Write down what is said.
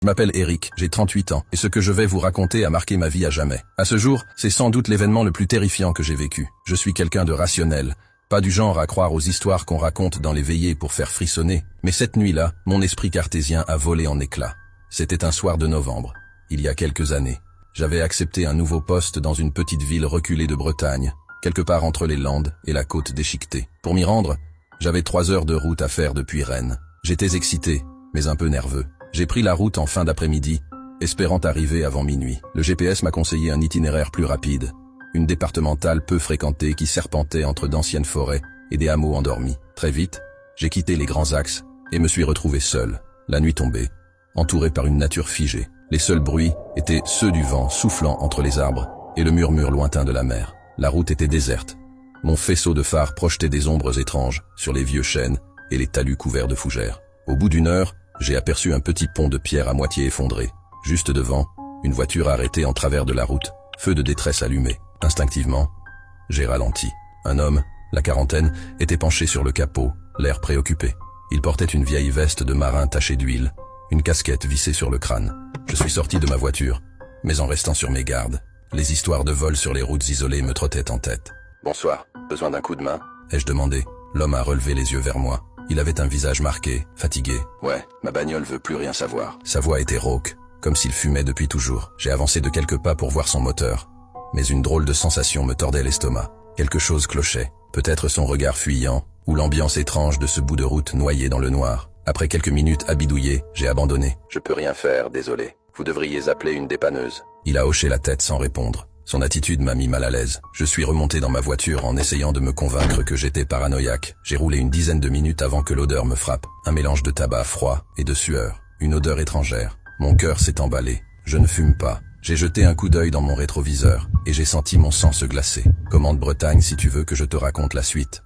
Je m'appelle Eric, j'ai 38 ans, et ce que je vais vous raconter a marqué ma vie à jamais. À ce jour, c'est sans doute l'événement le plus terrifiant que j'ai vécu. Je suis quelqu'un de rationnel, pas du genre à croire aux histoires qu'on raconte dans les veillées pour faire frissonner, mais cette nuit-là, mon esprit cartésien a volé en éclats. C'était un soir de novembre, il y a quelques années. J'avais accepté un nouveau poste dans une petite ville reculée de Bretagne, quelque part entre les Landes et la côte déchiquetée. Pour m'y rendre, j'avais 3 heures de route à faire depuis Rennes. J'étais excité, mais un peu nerveux. J'ai pris la route en fin d'après-midi, espérant arriver avant minuit. Le GPS m'a conseillé un itinéraire plus rapide, une départementale peu fréquentée qui serpentait entre d'anciennes forêts et des hameaux endormis. Très vite, j'ai quitté les grands axes et me suis retrouvé seul. La nuit tombait, entouré par une nature figée. Les seuls bruits étaient ceux du vent soufflant entre les arbres et le murmure lointain de la mer. La route était déserte. Mon faisceau de phare projetait des ombres étranges sur les vieux chênes et les talus couverts de fougères. Au bout d'une heure, j'ai aperçu un petit pont de pierre à moitié effondré. Juste devant, une voiture arrêtée en travers de la route, feu de détresse allumé. Instinctivement, j'ai ralenti. Un homme, la quarantaine, était penché sur le capot, l'air préoccupé. Il portait une vieille veste de marin tachée d'huile, une casquette vissée sur le crâne. Je suis sorti de ma voiture, mais en restant sur mes gardes. Les histoires de vol sur les routes isolées me trottaient en tête. « Bonsoir, besoin d'un coup de main ?» ai-je demandé. L'homme a relevé les yeux vers moi. Il avait un visage marqué, fatigué. « Ouais, ma bagnole veut plus rien savoir. » Sa voix était rauque, comme s'il fumait depuis toujours. J'ai avancé de quelques pas pour voir son moteur, mais une drôle de sensation me tordait l'estomac. Quelque chose clochait, peut-être son regard fuyant, ou l'ambiance étrange de ce bout de route noyé dans le noir. Après quelques minutes à bidouiller, j'ai abandonné. « Je peux rien faire, désolé. Vous devriez appeler une dépanneuse. » Il a hoché la tête sans répondre. Son attitude m'a mis mal à l'aise. Je suis remonté dans ma voiture en essayant de me convaincre que j'étais paranoïaque. J'ai roulé une dizaine de minutes avant que l'odeur me frappe. Un mélange de tabac froid et de sueur. Une odeur étrangère. Mon cœur s'est emballé. Je ne fume pas. J'ai jeté un coup d'œil dans mon rétroviseur et j'ai senti mon sang se glacer. Commande Bretagne si tu veux que je te raconte la suite.